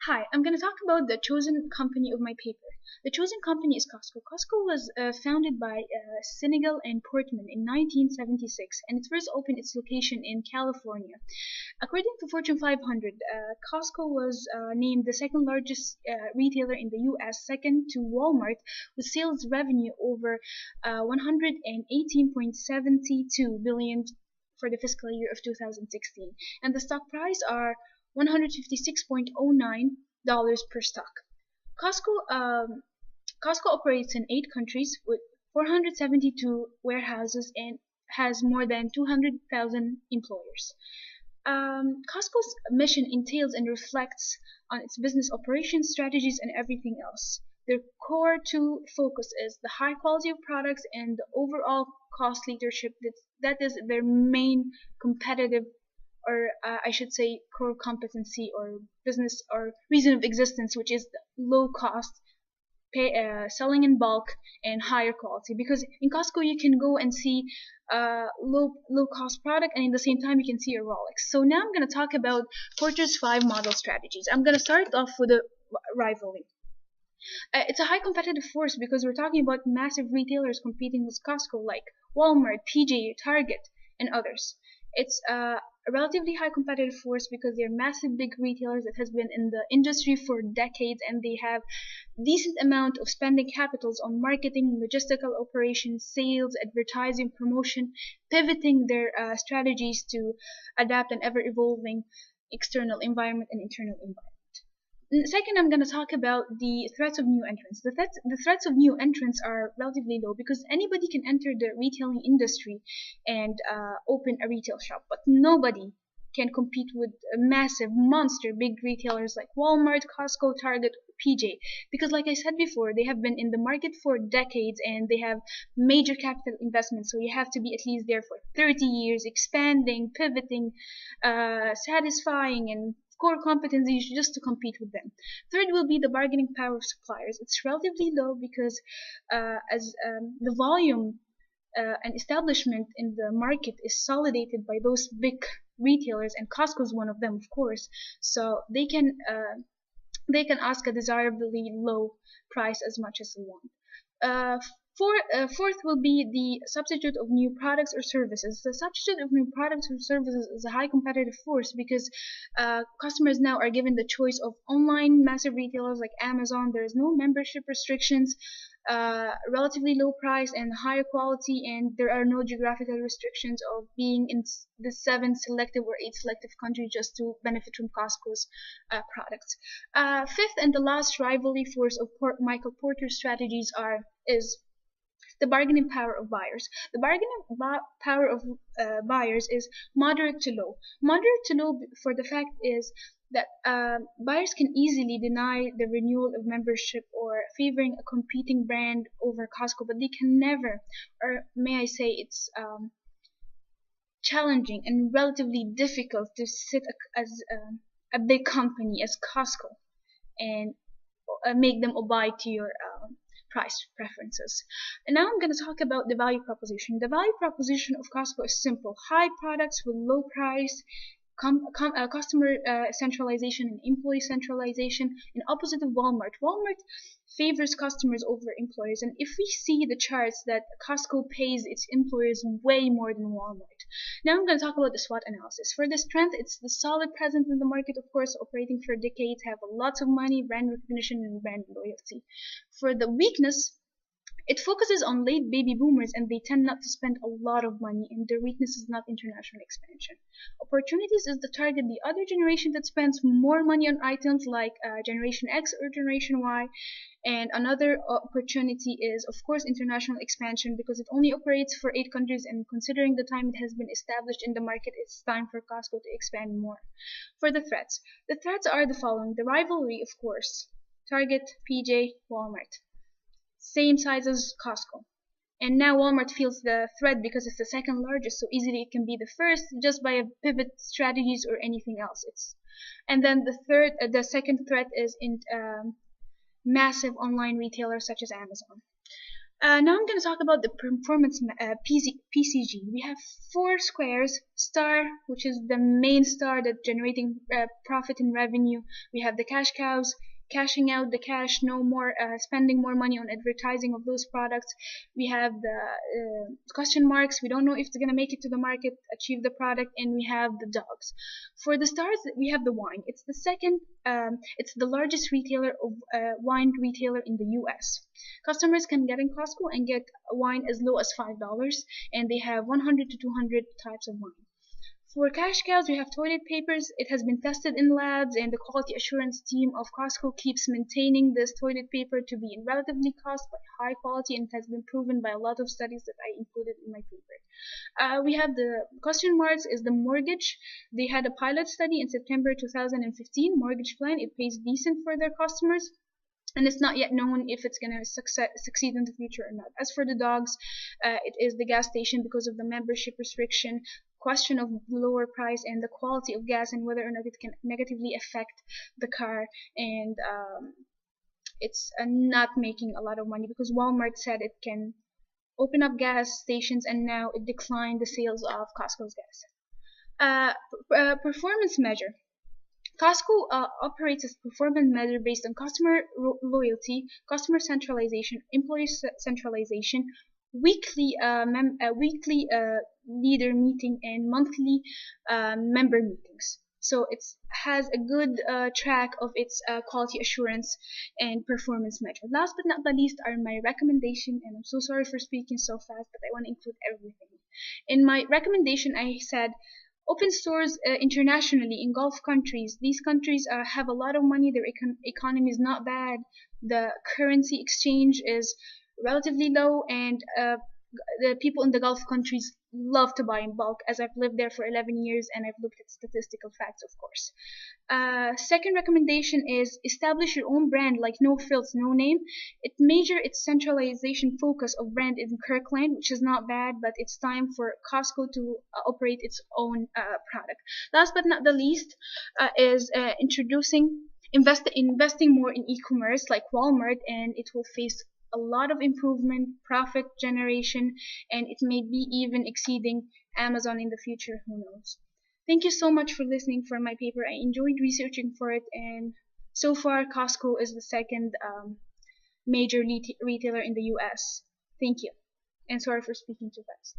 Hi, I'm going to talk about the chosen company of my paper. The chosen company is Costco. Costco was founded by Senegal and Portman in 1976, and it first opened its location in California. According to Fortune 500, Costco was named the second largest retailer in the U.S., second to Walmart, with sales revenue over 118.72 billion for the fiscal year of 2016, and the stock price are $156.09 per stock. Costco Costco operates in 8 countries with 472 warehouses and has more than 200,000 employers. Costco's mission entails and reflects on its business operations, strategies, and everything else. Their core to focus is the high quality of products and the overall cost leadership. That is their main competitive, or I should say core competency or business or reason of existence, which is the low cost, selling in bulk and higher quality. Because in Costco you can go and see low cost product, and in the same time you can see a Rolex. So now I'm going to talk about Porter's 5 model strategies. I'm going to start off with a rivalry. It's a high competitive force because we're talking about massive retailers competing with Costco like Walmart, PJ, Target, and others. It's a relatively high competitive force because they're massive big retailers that has been in the industry for decades, and they have decent amount of spending capitals on marketing, logistical operations, sales, advertising, promotion, pivoting their strategies to adapt an ever evolving external environment and internal environment. Second, I'm going to talk about the threats of new entrants. The threats of new entrants are relatively low because anybody can enter the retailing industry and open a retail shop, but nobody can compete with massive monster big retailers like Walmart, Costco, Target, PJ, because like I said before, they have been in the market for decades and they have major capital investments, so you have to be at least there for 30 years, expanding, pivoting, satisfying, and core competencies just to compete with them. Third will be the bargaining power of suppliers. It's relatively low because as the volume and establishment in the market is solidated by those big retailers, and Costco is one of them, of course. So they can ask a desirably low price as much as they want. Fourth will be the substitute of new products or services. The substitute of new products or services is a high competitive force because customers now are given the choice of online massive retailers like Amazon. There is no membership restrictions, relatively low price and higher quality, and there are no geographical restrictions of being in the 7 selective or 8 selective countries just to benefit from Costco's products. Fifth and the last rivalry force of Michael Porter's strategies is the bargaining power of buyers. The bargaining power of buyers is moderate to low. Moderate to low for the fact is that buyers can easily deny the renewal of membership or favoring a competing brand over Costco, but they can never, or may I say it's challenging and relatively difficult to sit as a big company as Costco and make them abide to your price preferences. And now I'm going to talk about the value proposition. The value proposition of Costco is simple: high products with low price, customer centralization and employee centralization, and opposite of Walmart. Walmart favors customers over employers, and if we see the charts that Costco pays its employers way more than Walmart. Now I'm going to talk about the SWOT analysis. For the strength, it's the solid presence in the market, of course, operating for decades, have lots of money, brand recognition, and brand loyalty. For the weakness, it focuses on late baby boomers, and they tend not to spend a lot of money, and their weakness is not international expansion. Opportunities is the target, the other generation that spends more money on items like Generation X or Generation Y. And another opportunity is, of course, international expansion because it only operates for 8 countries, and considering the time it has been established in the market, it's time for Costco to expand more. For the threats are the following: the rivalry, of course, Target, PJ, Walmart. Same size as Costco. And now Walmart feels the threat because it's the second largest, so easily it can be the first just by a pivot strategies or anything else. And then the second threat is in massive online retailers such as Amazon. Now I'm going to talk about the PCG. We have four squares: star, which is the main star that's generating profit and revenue. We have the cash cows, cashing out the cash, no more spending more money on advertising of those products. We have the question marks. We don't know if it's going to make it to the market, achieve the product, and we have the dogs. For the stars, we have the wine. It's the second. It's the largest retailer of wine retailer in the U.S. Customers can get in Costco and get wine as low as $5, and they have 100 to 200 types of wine. For cash cows, we have toilet papers. It has been tested in labs, and the quality assurance team of Costco keeps maintaining this toilet paper to be in relatively cost but high quality, and it has been proven by a lot of studies that I included in my paper. We have the question marks is the mortgage. They had a pilot study in September 2015. Mortgage plan. It pays decent for their customers, and it's not yet known if it's going to succeed in the future or not. As for the dogs, it is the gas station because of the membership restriction, question of lower price, and the quality of gas, and whether or not it can negatively affect the car. And it's not making a lot of money because Walmart said it can open up gas stations, and now it declined the sales of Costco's gas. Performance measure. Costco operates as a performance measure based on customer loyalty, customer centralization, employee centralization, weekly leader meeting, and monthly member meetings. So it has a good track of its quality assurance and performance measure. Last but not the least are my recommendation, and I'm so sorry for speaking so fast, but I want to include everything. In my recommendation, I said open stores internationally in Gulf countries. These countries have a lot of money. Their economy is not bad. The currency exchange is relatively low, and the people in the Gulf countries love to buy in bulk, as I've lived there for 11 years and I've looked at statistical facts, of course. Second recommendation is establish your own brand, like no frills, no name. It major its centralization focus of brand in Kirkland, which is not bad, but it's time for Costco to operate its own product. Last but not the least is investing more in e-commerce like Walmart, and it will face a lot of improvement, profit generation, and it may be even exceeding Amazon in the future. Who knows? Thank you so much for listening for my paper. I enjoyed researching for it, and so far Costco is the second major retailer in the US. Thank you, and sorry for speaking too fast.